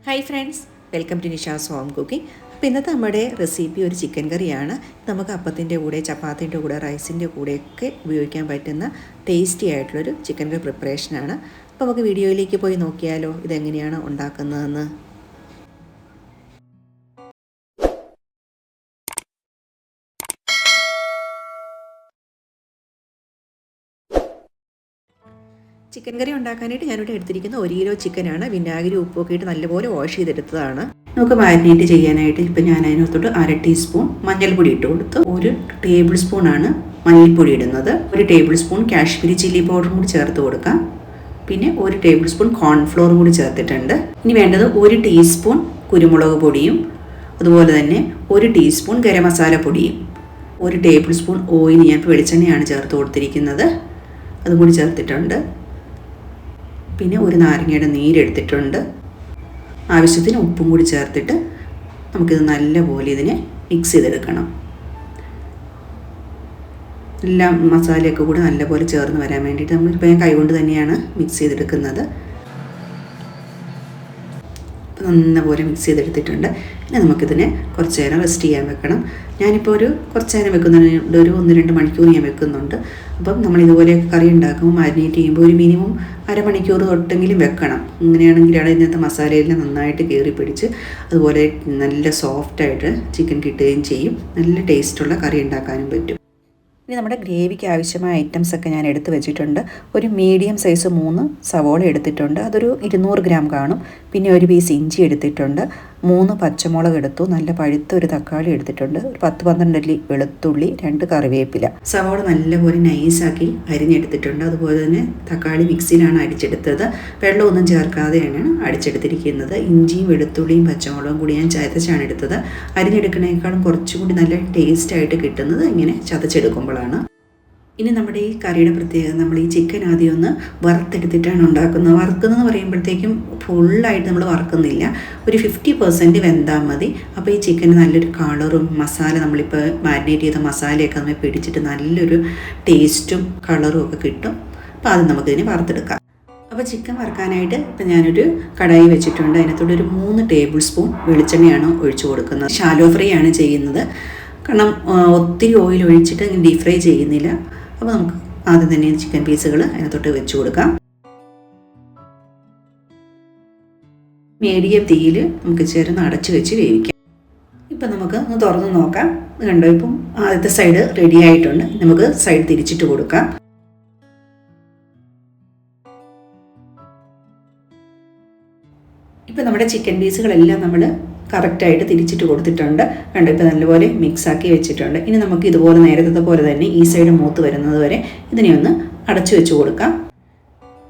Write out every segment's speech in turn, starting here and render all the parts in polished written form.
Hi friends, welcome to Nisha's home cooking. അപ്പോൾ ഇന്നത്തെ നമ്മുടെ റെസിപ്പി ഒരു ചിക്കൻ കറിയാണ്. നമുക്ക് അപ്പത്തിൻ്റെ കൂടെ, ചപ്പാത്തിൻ്റെ കൂടെ, റൈസിൻ്റെ കൂടെയൊക്കെ ഉപയോഗിക്കാൻ പറ്റുന്ന ടേസ്റ്റി ആയിട്ടുള്ളൊരു ചിക്കൻ കറി പ്രിപ്പറേഷനാണ്. അപ്പോൾ നമുക്ക് വീഡിയോയിലേക്ക് പോയി നോക്കിയാലോ ഇതെങ്ങനെയാണ് ഉണ്ടാക്കുന്നതെന്ന്. ചിക്കൻ കറി ഉണ്ടാക്കാനായിട്ട് ഞാനിവിടെ എടുത്തിരിക്കുന്ന 1 കിലോ ചിക്കനാണ്. വിനാഗിരി ഉപ്പൊക്കെ ഇട്ട് നല്ലപോലെ വാഷ് ചെയ്തെടുത്തതാണ്. നമുക്ക് മാരിനേറ്റ് ചെയ്യാനായിട്ട് ഇപ്പം ഞാൻ അതിനകത്തോട്ട് 1/2 ടീസ്പൂൺ മഞ്ഞൾപ്പൊടി ഇട്ട് കൊടുത്ത് 1 ടേബിൾ സ്പൂണാണ് മല്ലിപ്പൊടി ഇടുന്നത്. 1 ടേബിൾ സ്പൂൺ കാശ്മീരി ചില്ലി പൗഡറും കൂടി ചേർത്ത് കൊടുക്കാം. പിന്നെ 1 ടേബിൾ സ്പൂൺ കോൺഫ്ലോറും കൂടി ചേർത്തിട്ടുണ്ട്. ഇനി വേണ്ടത് 1 ടീസ്പൂൺ കുരുമുളക് പൊടിയും അതുപോലെ തന്നെ 1 ടീസ്പൂൺ ഗരം മസാല പൊടിയും 1 ടേബിൾ സ്പൂൺ ഓയിൽ, ഞാൻ വെളിച്ചെണ്ണയാണ് ചേർത്ത് കൊടുത്തിരിക്കുന്നത്, അതും കൂടി ചേർത്തിട്ടുണ്ട്. പിന്നെ 1 നാരങ്ങയുടെ നീരെടുത്തിട്ടുണ്ട്. ആവശ്യത്തിന് ഉപ്പും കൂടി ചേർത്തിട്ട് നമുക്കിത് നല്ലപോലെ ഇതിനെ മിക്സ് ചെയ്തെടുക്കണം. എല്ലാം മസാലയൊക്കെ കൂടി നല്ലപോലെ ചേർന്ന് വരാൻ വേണ്ടിയിട്ട് നമ്മളിപ്പോൾ ഞാൻ കൈകൊണ്ട് തന്നെയാണ് മിക്സ് ചെയ്തെടുക്കുന്നത്. നല്ലപോലെ മിക്സ് ചെയ്തെടുത്തിട്ടുണ്ട്. ഇനി നമുക്കിതിനെ കുറച്ച് നേരം റെസ്റ്റ് ചെയ്യാൻ വെക്കണം. ഞാനിപ്പോൾ കുറച്ച് നേരം വെക്കുന്നുണ്ട്, 1-2 മണിക്കൂർ ഞാൻ വെക്കുന്നുണ്ട്. അപ്പം നമ്മൾ ഇതുപോലെ കറി ഉണ്ടാക്കുമ്പോൾ മാരിനേറ്റ് ചെയ്യുമ്പോൾ മിനിമം അരമണിക്കൂർ തൊട്ടെങ്കിലും വെക്കണം. ഇങ്ങനെയാണെങ്കിലാണ് ഇതിനകത്ത് മസാലയെല്ലാം നന്നായിട്ട് കയറി പിടിച്ച് അതുപോലെ നല്ല സോഫ്റ്റായിട്ട് ചിക്കൻ കിട്ടുകയും ചെയ്യും. നല്ല ടേസ്റ്റുള്ള കറി ഉണ്ടാക്കാനും പറ്റും. ഇനി നമ്മുടെ ഗ്രേവിക്ക് ആവശ്യമായ ഐറ്റംസൊക്കെ ഞാൻ എടുത്ത് വെച്ചിട്ടുണ്ട്. ഒരു മീഡിയം സൈസ് 3 സവോള എടുത്തിട്ടുണ്ട്, അതൊരു 200 ഗ്രാം കാണും. പിന്നെ 1 പീസ് ഇഞ്ചി എടുത്തിട്ടുണ്ട്, 3 പച്ചമുളക് എടുത്തു, നല്ല പഴുത്ത ഒരു തക്കാളി എടുത്തിട്ടുണ്ട്, ഒരു 10-12 അല്ലി വെളുത്തുള്ളി, 2 കറിവേപ്പില. സവോള നല്ലപോലെ നൈസാക്കി അരിഞ്ഞെടുത്തിട്ടുണ്ട്. അതുപോലെ തന്നെ തക്കാളി മിക്സിയിലാണ് അടിച്ചെടുത്തത്, വെള്ളമൊന്നും ചേർക്കാതെയാണ് അടിച്ചെടുത്തിരിക്കുന്നത്. ഇഞ്ചിയും വെളുത്തുള്ളിയും പച്ചമുളകും കൂടി ഞാൻ ചതച്ചാണ് എടുത്തത്. അരിഞ്ഞെടുക്കുന്നതിനേക്കാളും കുറച്ചും കൂടി നല്ല ടേസ്റ്റായിട്ട് കിട്ടുന്നത് ഇങ്ങനെ ചതച്ചെടുക്കുമ്പോഴാണ്. ഇനി നമ്മുടെ ഈ കറിയുടെ പ്രത്യേകത, നമ്മൾ ഈ ചിക്കൻ ആദ്യം ഒന്ന് വറുത്തെടുത്തിട്ടാണ് ഉണ്ടാക്കുന്നത്. വറുക്കുന്നതെന്ന് പറയുമ്പോഴത്തേക്കും ഫുള്ളായിട്ട് നമ്മൾ വറുക്കുന്നില്ല, ഒരു 50% വെന്താൽ മതി. അപ്പോൾ ഈ ചിക്കന് നല്ലൊരു കളറും മസാല, നമ്മളിപ്പോൾ മാരിനേറ്റ് ചെയ്ത മസാലയൊക്കെ നമ്മൾ പിടിച്ചിട്ട് നല്ലൊരു ടേസ്റ്റും കളറും ഒക്കെ കിട്ടും. അപ്പോൾ അത് നമുക്കിതിനെ വറുത്തെടുക്കാം. അപ്പോൾ ചിക്കൻ വറുക്കാനായിട്ട് ഇപ്പം ഞാനൊരു കടായി വെച്ചിട്ടുണ്ട്. അതിനകത്തോടെ ഒരു 3 ടേബിൾ സ്പൂൺ വെളിച്ചെണ്ണയാണ് ഒഴിച്ചു കൊടുക്കുന്നത്. ഷാലോ ഫ്രൈ ആണ് ചെയ്യുന്നത്, കാരണം ഒത്തിരി ഓയിൽ ഒഴിച്ചിട്ട് ഡീപ് ഫ്രൈ ചെയ്യുന്നില്ല. അപ്പോൾ നമുക്ക് ആദ്യം തന്നെ ചിക്കൻ പീസുകൾ അതിനകത്തോട്ട് വെച്ച് കൊടുക്കാം. മീഡിയം തീയിൽ നമുക്ക് ചേർന്ന് അടച്ച് വെച്ച് വേവിക്കാം. ഇപ്പം നമുക്ക് ഒന്ന് തുറന്ന് നോക്കാം. കണ്ടോ, ഇപ്പം ആദ്യത്തെ സൈഡ് റെഡി ആയിട്ടുണ്ട്. നമുക്ക് സൈഡ് തിരിച്ചിട്ട് കൊടുക്കാം. ഇപ്പം നമ്മുടെ ചിക്കൻ പീസുകളെല്ലാം നമ്മൾ കറക്റ്റായിട്ട് തിരിച്ചിട്ട് കൊടുത്തിട്ടുണ്ട്. കണ്ടോ, ഇപ്പോൾ നല്ലപോലെ മിക്സാക്കി വെച്ചിട്ടുണ്ട്. ഇനി നമുക്ക് ഇതുപോലെ നേരത്തെ പോലെ തന്നെ ഈ സൈഡ് മൂത്ത് വരുന്നത് വരെ ഇതിനെ ഒന്ന് അടച്ചു വെച്ച് കൊടുക്കാം.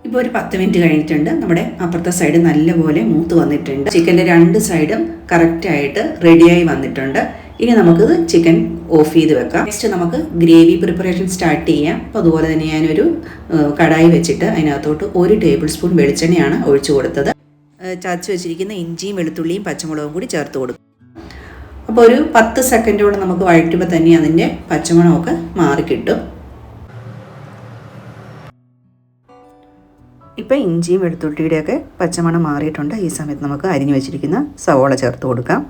ഇപ്പോൾ ഒരു 10 മിനിറ്റ് കഴിഞ്ഞിട്ടുണ്ട്. നമ്മുടെ അപ്പുറത്തെ സൈഡ് നല്ലപോലെ മൂത്ത് വന്നിട്ടുണ്ട്. ചിക്കൻ്റെ 2 സൈഡും കറക്റ്റായിട്ട് റെഡിയായി വന്നിട്ടുണ്ട്. ഇനി നമുക്കിത് ചിക്കൻ ഓഫ് ചെയ്ത് വെക്കാം. നെക്സ്റ്റ് നമുക്ക് ഗ്രേവി പ്രിപ്പറേഷൻ സ്റ്റാർട്ട് ചെയ്യാം. അപ്പോൾ അതുപോലെ തന്നെ ഞാനൊരു കടായി വെച്ചിട്ട് അതിനകത്തോട്ട് 1 ടേബിൾ സ്പൂൺ വെളിച്ചെണ്ണയാണ് ഒഴിച്ചു കൊടുത്തത്. ചതച്ച് വെച്ചിരിക്കുന്ന ഇഞ്ചിയും വെളുത്തുള്ളിയും പച്ചമുളകും കൂടി ചേർത്ത് കൊടുക്കും. അപ്പോൾ ഒരു 10 സെക്കൻഡോടെ നമുക്ക് വഴറ്റുമ്പോൾ തന്നെ അതിൻ്റെ പച്ചമണമൊക്കെ മാറിക്കിട്ടും. ഇപ്പോൾ ഇഞ്ചിയും വെളുത്തുള്ളിയുടെയൊക്കെ പച്ചമണം മാറിയിട്ടുണ്ട്. ഈ സമയത്ത് നമുക്ക് അരിഞ്ഞു വെച്ചിരിക്കുന്ന സവോള ചേർത്ത് കൊടുക്കാം.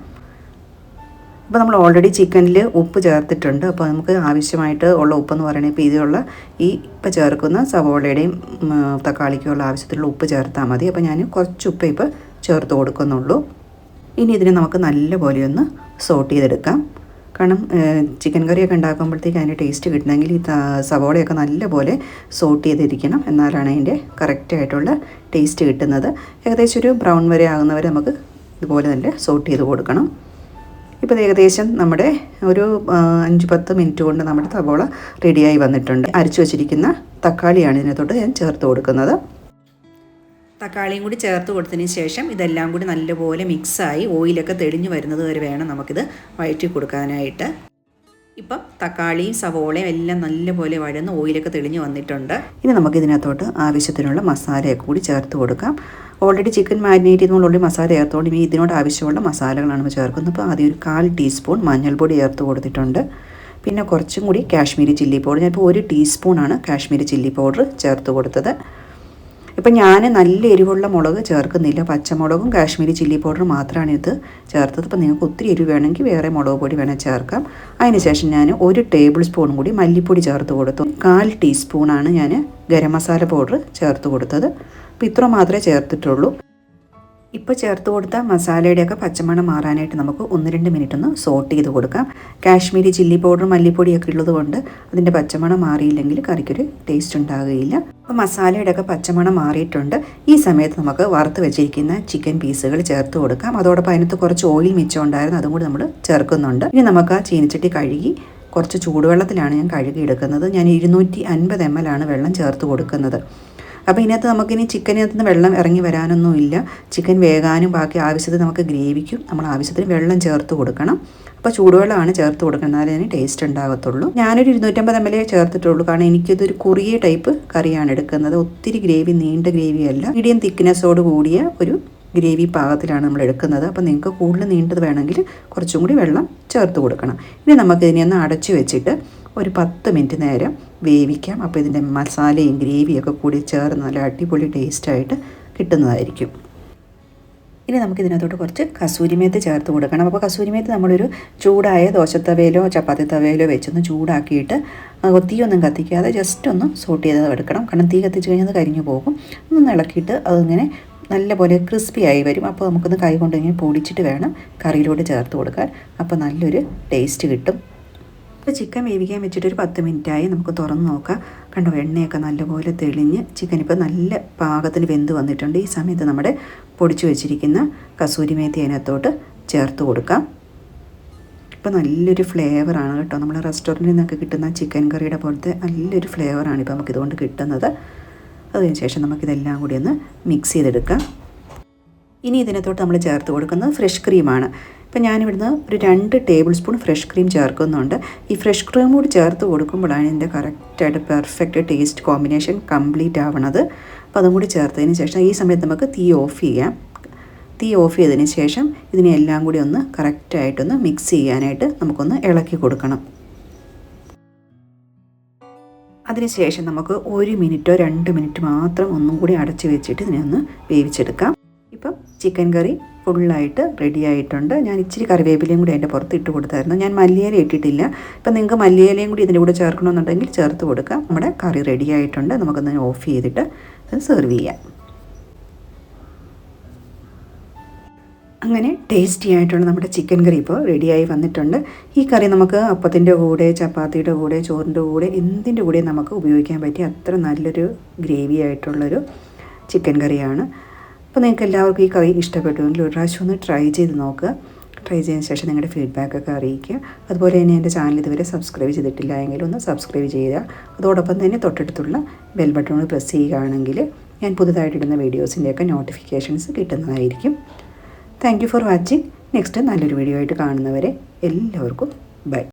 അപ്പോൾ നമ്മൾ ഓൾറെഡി ചിക്കനിൽ ഉപ്പ് ചേർത്തിട്ടുണ്ട്. അപ്പോൾ നമുക്ക് ആവശ്യമായിട്ട് ഉള്ള ഉപ്പെന്ന് പറയുന്നത് ഇപ്പോൾ ഇതിലുള്ള ഇപ്പോൾ ചേർക്കുന്ന സവോളയുടെയും തക്കാളിക്കുള്ള ആവശ്യത്തിലുള്ള ഉപ്പ് ചേർത്താൽ മതി. അപ്പോൾ ഞാൻ കുറച്ച് ഉപ്പ് ഇപ്പോൾ ചേർത്ത് കൊടുക്കുന്നുള്ളൂ. ഇനി ഇതിനെ നമുക്ക് നല്ലപോലെ ഒന്ന് സോട്ട് ചെയ്തെടുക്കാം. കാരണം ചിക്കൻ കറിയൊക്കെ ഉണ്ടാക്കുമ്പോഴത്തേക്ക് അതിൻ്റെ ടേസ്റ്റ് കിട്ടണമെങ്കിൽ ഈ സവോളയൊക്കെ നല്ലപോലെ സോട്ട് ചെയ്തിരിക്കണം, എന്നാലാണ് അതിൻ്റെ കറക്റ്റായിട്ടുള്ള ടേസ്റ്റ് കിട്ടുന്നത്. ഏകദേശം ഒരു ബ്രൗൺ വരെ ആകുന്നവരെ നമുക്ക് ഇതുപോലെ തന്നെ സോട്ട് ചെയ്ത് കൊടുക്കണം. ഇപ്പോൾ ഏകദേശം നമ്മുടെ ഒരു 5-10 മിനിറ്റ് കൊണ്ട് നമ്മുടെ സവോള റെഡിയായി വന്നിട്ടുണ്ട്. അരച്ചു വച്ചിരിക്കുന്ന തക്കാളിയാണ് ഇതിനകത്തോട്ട് ഞാൻ ചേർത്ത് കൊടുക്കുന്നത്. തക്കാളിയും കൂടി ചേർത്ത് കൊടുത്തതിന് ശേഷം ഇതെല്ലാം കൂടി നല്ലപോലെ മിക്സായി ഓയിലൊക്കെ തെളിഞ്ഞു വരുന്നത് വരെ വേണം നമുക്കിത് വഴറ്റി കൊടുക്കാനായിട്ട്. ഇപ്പം തക്കാളിയും സവോളയും എല്ലാം നല്ലപോലെ വഴന്ന് ഓയിലൊക്കെ തെളിഞ്ഞ് വന്നിട്ടുണ്ട്. ഇനി നമുക്ക് ഇതിനകത്തോട്ട് ആവശ്യത്തിനുള്ള മസാലയൊക്കെ കൂടി ചേർത്ത് കൊടുക്കാം. ഓൾറെഡി ചിക്കൻ മാരിനേറ്റ് ചെയ്യുമ്പോൾ ഓൾറെഡി മസാല ചേർത്തുകൊണ്ട് ഇനി ഇതിനോട് ആവശ്യമുള്ള മസാലകളാണ് നമ്മൾ ചേർക്കുന്നത്. അപ്പോൾ ആദ്യം ഒരു 1/4 ടീസ്പൂൺ മഞ്ഞൾപ്പൊടി ചേർത്ത് കൊടുത്തിട്ടുണ്ട്. പിന്നെ കുറച്ചും കൂടി കാശ്മീരി ചില്ലി പൗഡർ, ഞാനിപ്പോൾ 1 ടീസ്പൂണാണ് കാശ്മീരി ചില്ലി പൗഡർ ചേർത്ത് കൊടുത്തത്. ഇപ്പം ഞാൻ നല്ല എരിവുള്ള മുളക് ചേർക്കുന്നില്ല, പച്ചമുളകും കാശ്മീരി ചില്ലി പൗഡറും മാത്രമാണ് ഇത് ചേർത്തത്. അപ്പോൾ നിങ്ങൾക്ക് ഒത്തിരി എരിവ് വേണമെങ്കിൽ വേറെ മുളക് പൊടി വേണേൽ ചേർക്കാം. അതിനുശേഷം ഞാൻ 1 ടേബിൾ സ്പൂൺ കൂടി മല്ലിപ്പൊടി ചേർത്ത് കൊടുത്തു. 1/4 ടീസ്പൂണാണ് ഞാൻ ഗരം മസാല പൗഡർ ചേർത്ത് കൊടുത്തത്. അപ്പോൾ ഇത്ര മാത്രമേ ചേർത്തിട്ടുള്ളൂ. ഇപ്പോൾ ചേർത്ത് കൊടുത്ത മസാലയുടെയൊക്കെ പച്ചമണം മാറാനായിട്ട് നമുക്ക് 1-2 മിനിറ്റ് ഒന്ന് സോട്ട് ചെയ്ത് കൊടുക്കാം. കാശ്മീരി ചില്ലി പൗഡർ മല്ലിപ്പൊടിയൊക്കെ ഉള്ളത് കൊണ്ട് അതിൻ്റെ പച്ചമണം മാറിയില്ലെങ്കിൽ കറിക്കൊരു ടേസ്റ്റ് ഉണ്ടാകുകയില്ല. അപ്പോൾ മസാലയുടെയൊക്കെ പച്ചമണം മാറിയിട്ടുണ്ട്. ഈ സമയത്ത് നമുക്ക് വറുത്ത് വെച്ചിരിക്കുന്ന ചിക്കൻ പീസുകൾ ചേർത്ത് കൊടുക്കാം. അതോടൊപ്പം അതിനകത്ത് കുറച്ച് ഓയിൽ മിച്ചം ഉണ്ടായിരുന്നു, അതും കൂടി നമ്മൾ ചേർക്കുന്നുണ്ട്. ഇനി നമുക്ക് ആ ചീനിച്ചട്ടി കഴുകി കുറച്ച് ചൂടുവെള്ളത്തിലാണ് ഞാൻ കഴുകിയെടുക്കുന്നത്. ഞാൻ 250 ml ആണ് വെള്ളം ചേർത്ത് കൊടുക്കുന്നത്. അപ്പോൾ ഇതിനകത്ത് നമുക്കിനി ചിക്കനകത്ത് നിന്ന് വെള്ളം ഇറങ്ങി വരാനൊന്നുമില്ല. ചിക്കൻ വേകാനും ബാക്കി ആവശ്യത്തിന് നമുക്ക് ഗ്രേവിക്കും നമ്മൾ ആവശ്യത്തിന് വെള്ളം ചേർത്ത് കൊടുക്കണം. അപ്പോൾ ചൂടുവെള്ളമാണ് ചേർത്ത് കൊടുക്കുന്നത്, എന്നാലേ അതിന് ടേസ്റ്റ് ഉണ്ടാകത്തുള്ളൂ. ഞാനൊരു 250 ml ചേർത്തിട്ടുള്ളൂ, കാരണം എനിക്കിതൊരു കുറിയ ടൈപ്പ് കറിയാണ് എടുക്കുന്നത്. ഒത്തിരി ഗ്രേവി, നീണ്ട ഗ്രേവി അല്ല, മീഡിയം തിക്നെസ്സോട് കൂടിയ ഒരു ഗ്രേവി പാകത്തിലാണ് നമ്മൾ എടുക്കുന്നത്. അപ്പോൾ നിങ്ങൾക്ക് കൂടുതൽ നീണ്ടത് വേണമെങ്കിൽ കുറച്ചും കൂടി വെള്ളം ചേർത്ത് കൊടുക്കണം. ഇനി നമുക്കിതിനെ ഒന്ന് അടച്ചു വെച്ചിട്ട് ഒരു 10 മിനിറ്റ് നേരം വേവിക്കാം. അപ്പോൾ ഇതിൻ്റെ മസാലയും ഗ്രേവിയൊക്കെ കൂടി ചേർന്ന് നല്ല അടിപൊളി ടേസ്റ്റായിട്ട് കിട്ടുന്നതായിരിക്കും. ഇനി നമുക്കിതിനകത്തോട്ട് കുറച്ച് കസൂരി മേത്തി ചേർത്ത് കൊടുക്കണം. അപ്പോൾ കസൂരി മേത്തി നമ്മളൊരു ചൂടായ ദോശത്തവയിലോ ചപ്പാത്തി തവയിലോ വെച്ചൊന്ന് ചൂടാക്കിയിട്ട് തീയൊന്നും കത്തിക്കാതെ ജസ്റ്റ് ഒന്ന് സോട്ട് ചെയ്ത് എടുക്കണം. കാരണം തീ കത്തിച്ച് കഴിഞ്ഞാൽ അത് കരിഞ്ഞു പോകും. ഒന്ന് ഇളക്കിയിട്ട് അതിങ്ങനെ നല്ലപോലെ ക്രിസ്പി ആയി വരും. അപ്പോൾ നമുക്കൊന്ന് കൈ കൊണ്ട് ഇങ്ങനെ പൊടിച്ചിട്ട് വേണം കറിയിലോട്ട് ചേർത്ത് കൊടുക്കാൻ. അപ്പോൾ നല്ലൊരു ടേസ്റ്റ് കിട്ടും. ഇപ്പോൾ ചിക്കൻ വേവിക്കാൻ വെച്ചിട്ട് ഒരു 10 മിനിറ്റായി. നമുക്ക് തുറന്ന് നോക്കാം. കണ്ടോ, എണ്ണയൊക്കെ നല്ലപോലെ തെളിഞ്ഞ് ചിക്കൻ ഇപ്പോൾ നല്ല പാകത്തിന് വെന്ത് വന്നിട്ടുണ്ട്. ഈ സമയത്ത് നമ്മുടെ പൊടിച്ചു വെച്ചിരിക്കുന്ന കസൂരി മേത്തി അതിനകത്തോട്ട് ചേർത്ത് കൊടുക്കാം. ഇപ്പോൾ നല്ലൊരു ഫ്ലേവറാണ് കേട്ടോ. നമ്മൾ റെസ്റ്റോറൻറ്റിൽ നിന്നൊക്കെ കിട്ടുന്ന ചിക്കൻ കറിയുടെ പോലത്തെ നല്ലൊരു ഫ്ലേവറാണ് ഇപ്പോൾ നമുക്കിതുകൊണ്ട് കിട്ടുന്നത്. അതിനുശേഷം നമുക്കിതെല്ലാം കൂടി ഒന്ന് മിക്സ് ചെയ്തെടുക്കാം. ഇനി ഇതിനകത്തോട്ട് നമ്മൾ ചേർത്ത് കൊടുക്കുന്നത് ഫ്രഷ് ക്രീമാണ്. ഇപ്പം ഞാനിവിടുന്ന് ഒരു 2 ടേബിൾ സ്പൂൺ ഫ്രഷ് ക്രീം ചേർക്കുന്നുണ്ട്. ഈ ഫ്രഷ് ക്രീം കൂടി ചേർത്ത് കൊടുക്കുമ്പോഴാണ് ഇതിൻ്റെ കറക്റ്റായിട്ട് പെർഫെക്റ്റ് ടേസ്റ്റ് കോമ്പിനേഷൻ കംപ്ലീറ്റ് ആവണത്. അപ്പോൾ അതും കൂടി ചേർത്തതിന് ശേഷം ഈ സമയത്ത് നമുക്ക് തീ ഓഫ് ചെയ്യാം. തീ ഓഫ് ചെയ്തതിന് ശേഷം ഇതിനെല്ലാം കൂടി ഒന്ന് കറക്റ്റായിട്ടൊന്ന് മിക്സ് ചെയ്യാനായിട്ട് നമുക്കൊന്ന് ഇളക്കി കൊടുക്കണം. അതിനുശേഷം നമുക്ക് 1 മിനിറ്റോ 2 മിനിറ്റ് മാത്രം ഒന്നും കൂടി അടച്ച് വെച്ചിട്ട് ഇതിനെ ഒന്ന് വേവിച്ചെടുക്കാം. ഇപ്പം ചിക്കൻ കറി ഫുള്ളായിട്ട് റെഡി ആയിട്ടുണ്ട്. ഞാൻ ഇച്ചിരി കറിവേപ്പിലയും കൂടി അതിൻ്റെ പുറത്ത് ഇട്ട് കൊടുത്തായിരുന്നു. ഞാൻ മല്ലിയില ഇട്ടിട്ടില്ല. ഇപ്പം നിങ്ങൾക്ക് മല്ലിയിലയും കൂടി ഇതിൻ്റെ കൂടെ ചേർക്കണമെന്നുണ്ടെങ്കിൽ ചേർത്ത് കൊടുക്കാം. നമ്മുടെ കറി റെഡി ആയിട്ടുണ്ട്. നമുക്കൊന്ന് ഓഫ് ചെയ്തിട്ട് അത് സെർവ് ചെയ്യാം. അങ്ങനെ ടേസ്റ്റി ആയിട്ടുള്ള നമ്മുടെ ചിക്കൻ കറി ഇപ്പോൾ റെഡിയായി വന്നിട്ടുണ്ട്. ഈ കറി നമുക്ക് അപ്പത്തിൻ്റെ കൂടെ, ചപ്പാത്തിയുടെ കൂടെ, ചോറിൻ്റെ കൂടെ, എന്തിൻ്റെ കൂടെ നമുക്ക് ഉപയോഗിക്കാൻ പറ്റിയ അത്ര നല്ലൊരു ഗ്രേവി ആയിട്ടുള്ളൊരു ചിക്കൻ കറിയാണ്. അപ്പോൾ നിങ്ങൾക്ക് എല്ലാവർക്കും ഈ കറി ഇഷ്ടപ്പെട്ടുവെങ്കിൽ ഒരു പ്രാവശ്യം ഒന്ന് ട്രൈ ചെയ്ത് നോക്കുക. ട്രൈ ചെയ്തതിന് ശേഷം നിങ്ങളുടെ ഫീഡ്ബാക്കൊക്കെ അറിയിക്കുക. അതുപോലെ തന്നെ എൻ്റെ ചാനൽ ഇതുവരെ സബ്സ്ക്രൈബ് ചെയ്തിട്ടില്ല എങ്കിൽ ഒന്ന് സബ്സ്ക്രൈബ് ചെയ്യുക. അതോടൊപ്പം തന്നെ തൊട്ടടുത്തുള്ള ബെൽ ബട്ടൺ പ്രസ് ചെയ്യുകയാണെങ്കിൽ ഞാൻ പുതുതായിട്ടിടുന്ന വീഡിയോസിൻ്റെയൊക്കെ നോട്ടിഫിക്കേഷൻസ് കിട്ടുന്നതായിരിക്കും. Thank you for watching. Next നല്ലൊരു വീഡിയോ ആയിട്ട് കാണുന്നവരെ എല്ലാവർക്കും ബൈ.